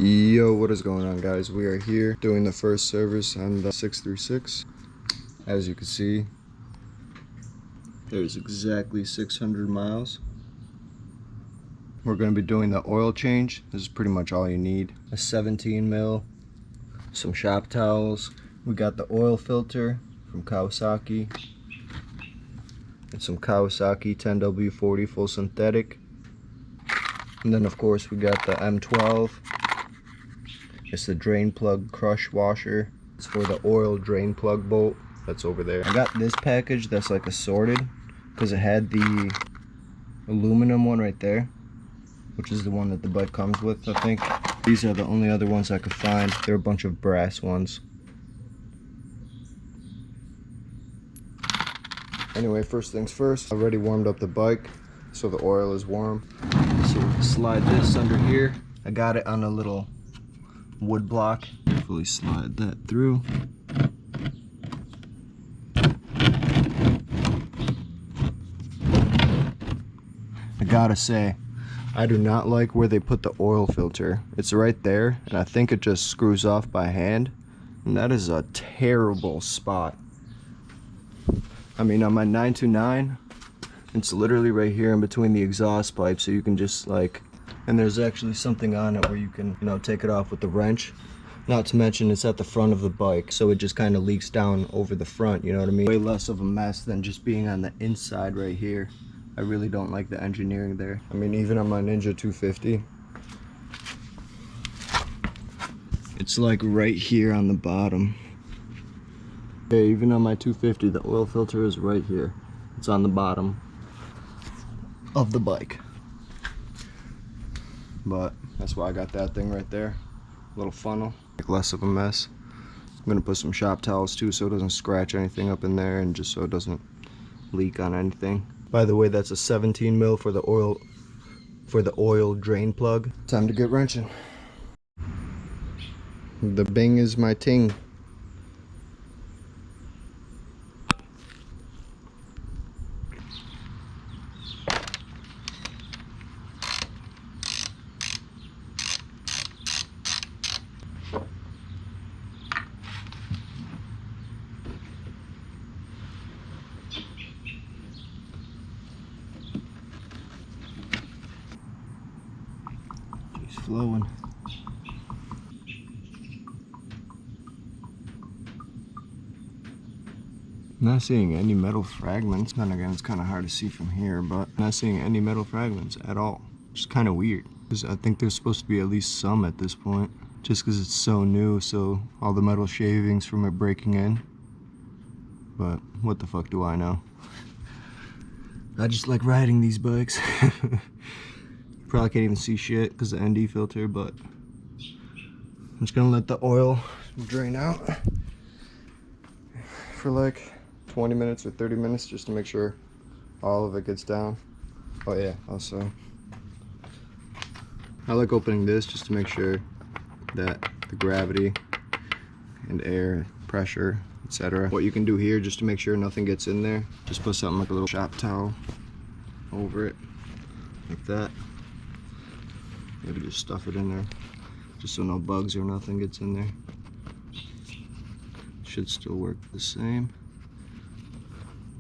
Yo, what is going on, guys? We are here doing the first service on the 636. As you can see, there's exactly 600 miles. We're going to be doing the oil change. This is pretty much all you need. A 17 mil, some shop towels. We got the oil filter from Kawasaki, and some Kawasaki 10W40 full synthetic. And then of course we got the M12. It's the drain plug crush washer. It's for the oil drain plug bolt that's over there. I got this package that's like assorted because it had the aluminum one right there, which is the one that the bike comes with, I think. These are the only other ones I could find. They're a bunch of brass ones. Anyway, first things first, I already warmed up the bike so the oil is warm. So we can slide this under here. I got it on a little wood block. Carefully slide that through. I gotta say, I do not like where they put the oil filter. It's right there, and I think it just screws off by hand, and that is a terrible spot. I mean, on my 929, it's literally right here in between the exhaust pipes, so you can just like, and there's actually something on it where you can, you know, take it off with the wrench. Not to mention it's at the front of the bike, so it just kind of leaks down over the front, you know what I mean? Way less of a mess than just being on the inside right here. I really don't like the engineering there. I mean, even on my Ninja 250, it's like right here on the bottom. Okay, even on my 250, the oil filter is right here. It's on the bottom of the bike. But that's why I got that thing right there. Little funnel, like less of a mess. I'm gonna put some shop towels too so it doesn't scratch anything up in there and just so it doesn't leak on anything. By the way, that's a 17 mil for the oil drain plug. Time to get wrenching. The bing is my ting. Flowing. Not seeing any metal fragments. Then again, it's kind of hard to see from here, but not seeing any metal fragments at all. Which is kind of weird, because I think there's supposed to be at least some at this point, just because it's so new, so all the metal shavings from it breaking in. But what the fuck do I know? I just like riding these bikes. Probably can't even see shit because of the ND filter, but I'm just gonna let the oil drain out for like 20 minutes or 30 minutes just to make sure all of it gets down. Oh yeah, also I like opening this just to make sure that the gravity and air pressure, etc. What you can do here just to make sure nothing gets in there, just put something like a little shop towel over it like that. Maybe just stuff it in there just so no bugs or nothing gets in there. Should still work the same.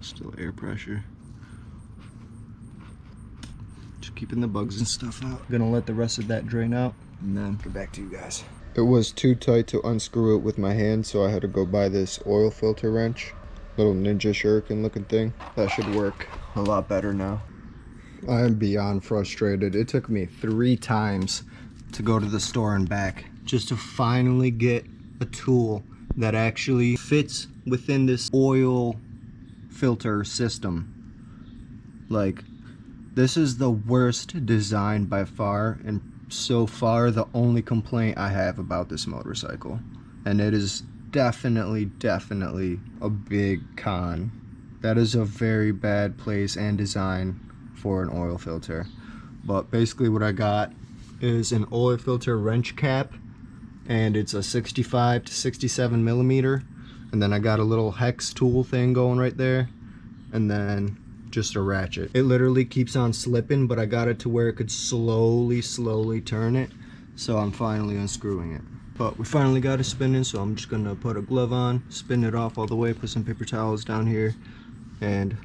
Still air pressure. Just keeping the bugs and stuff out. I'm gonna let the rest of that drain out and then get back to you guys. It was too tight to unscrew it with my hand, so I had to go buy this oil filter wrench. Little Ninja shuriken looking thing. That should work a lot better now. I am beyond frustrated. It took me 3 times to go to the store and back just to finally get a tool that actually fits within this oil filter system. Like, this is the worst design by far, and so far the only complaint I have about this motorcycle. And it is definitely a big con. That is a very bad place and design for an oil filter. But basically what I got is an oil filter wrench cap, and it's a 65 to 67 millimeter, and then I got a little hex tool thing going right there, and then just a ratchet. It literally keeps on slipping, but I got it to where it could slowly turn it, so I'm finally unscrewing it. But we finally got it spinning, so I'm just gonna put a glove on, spin it off all the way, put some paper towels down here, and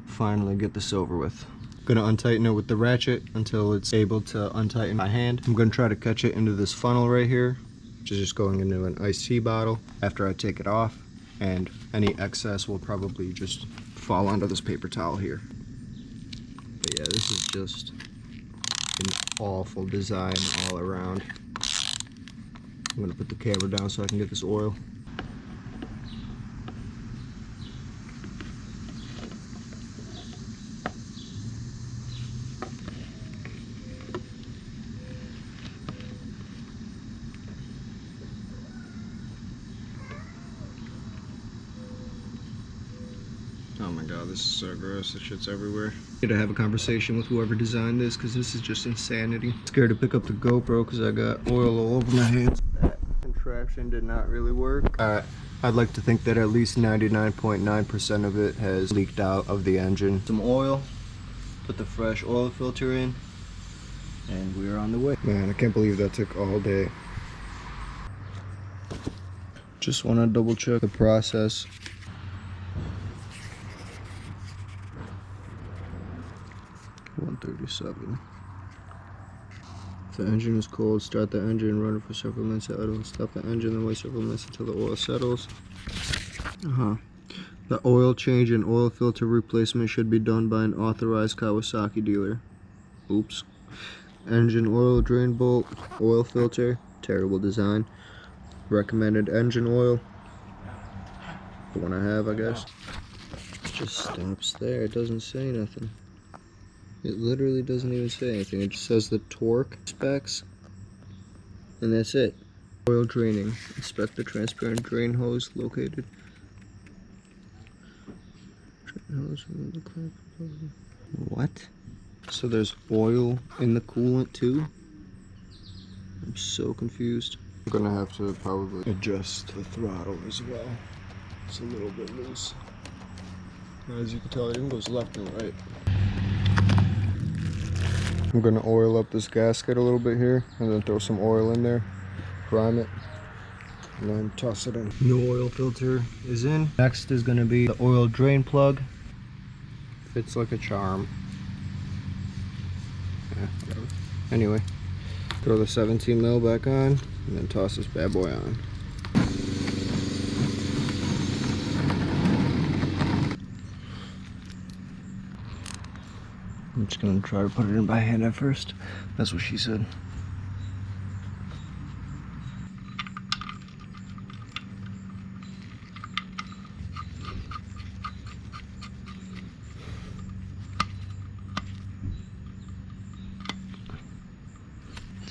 finally get this over with. Gonna untighten it with the ratchet until it's able to untighten my hand. I'm gonna try to catch it into this funnel right here, which is just going into an iced tea bottle after I take it off, and any excess will probably just fall onto this paper towel here. But yeah, this is just an awful design all around. I'm gonna put the camera down so I can get this oil. Oh my god, this is so gross. This shit's everywhere. I need to have a conversation with whoever designed this because this is just insanity. Scared to pick up the GoPro because I got oil all over my hands. That contraption did not really work. Alright, I'd like to think that at least 99.9% of it has leaked out of the engine. Some oil, put the fresh oil filter in, and we're on the way. Man, I can't believe that took all day. Just want to double check the process. $137. If the engine is cold, start the engine, run it for several minutes at idle, stop the engine, then wait several minutes until the oil settles. The oil change and oil filter replacement should be done by an authorized Kawasaki dealer. Oops. Engine oil drain bolt, oil filter, terrible design. Recommended engine oil, the one I have, I guess. It just stops there, it doesn't say nothing. It literally doesn't even say anything. It just says the torque specs, and that's it. Oil draining. Inspect the transparent drain hose located. Drain hose, remove the clamp. What? So there's oil in the coolant too? I'm so confused. I'm gonna have to probably adjust the throttle as well. It's a little bit loose. As you can tell, it even goes left and right. I'm gonna oil up this gasket a little bit here and then throw some oil in there, prime it, and then toss it in. New oil filter is in. Next is gonna be the oil drain plug. Fits like a charm. Yeah, whatever. Anyway, throw the 17 mil back on and then toss this bad boy on. I'm just gonna try to put it in by hand at first. That's what she said.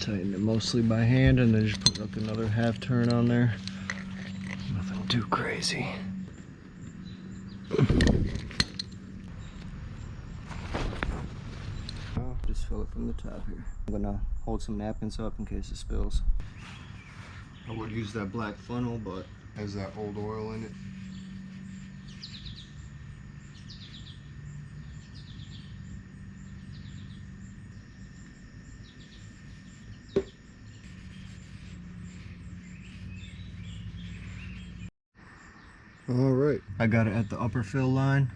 Tighten it mostly by hand and then just put like another half turn on there. Nothing too crazy. Just fill it from the top here. I'm gonna hold some napkins up in case it spills. I would use that black funnel, but it has that old oil in it. Alright, I got it at the upper fill line.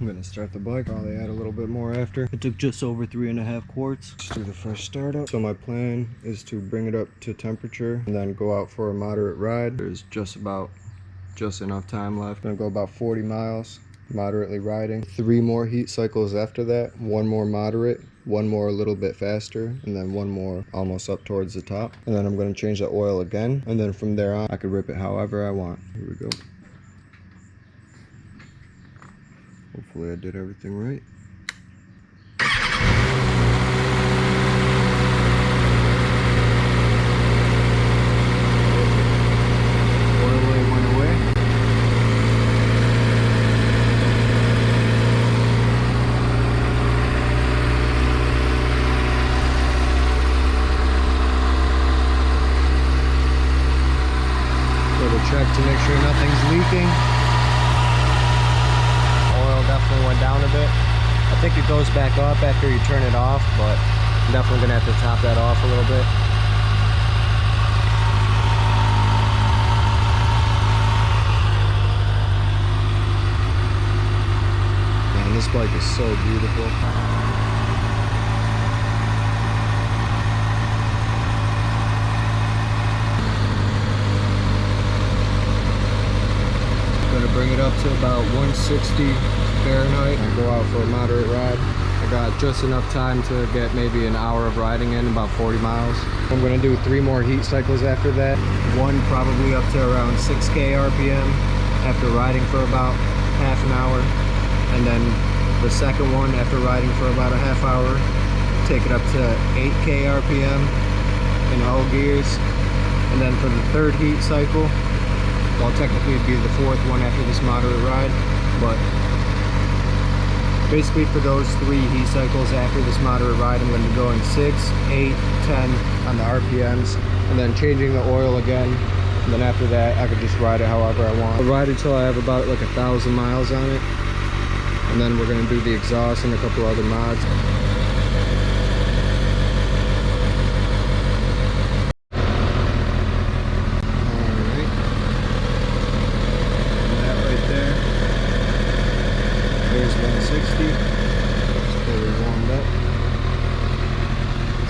I'm gonna start the bike, probably add a little bit more after. It took just over 3.5 quarts. Let's do the first startup. So my plan is to bring it up to temperature and then go out for a moderate ride. There's just enough time left. I'm gonna go about 40 miles, moderately riding. 3 more heat cycles after that, 1 more moderate, 1 more a little bit faster, and then 1 more almost up towards the top. And then I'm gonna change the oil again, and then from there on, I could rip it however I want. Here we go. Hopefully I did everything right. Oil went away. Double check to make sure nothing's leaking. Definitely went down a bit. I think you goes back up after you turn it off, but I'm definitely gonna have to top that off a little bit. Man, this bike is so beautiful. Bring it up to about 160 Fahrenheit and go out for a moderate ride. I got just enough time to get maybe an hour of riding in, about 40 miles. I'm going to do 3 more heat cycles after that. One probably up to around 6K RPM after riding for about half an hour. And then the second one after riding for about a half hour, take it up to 8K RPM in all gears. And then for the third heat cycle, well, technically it'd be the fourth one after this moderate ride, but basically for those 3 heat cycles after this moderate ride, I'm going to be going 6, 8, 10 on the RPMs, and then changing the oil again. And then after that, I could just ride it however I want. I'll ride it until I have about like 1,000 miles on it, and then we're going to do the exhaust and a couple other mods.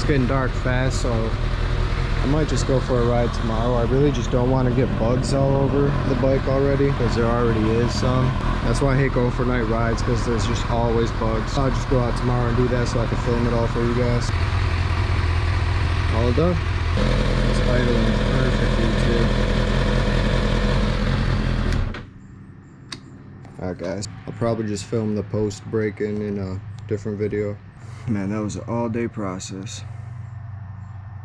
Getting dark fast, so I might just go for a ride tomorrow. I really just don't want to get bugs all over the bike already, because there already is some. That's why I hate going for night rides, because there's just always bugs. I'll just go out tomorrow and do that so I can film it all for you guys. All done. It's idling perfectly too. Alright guys, I'll probably just film the post break-in in a different video. Man, that was an all-day process.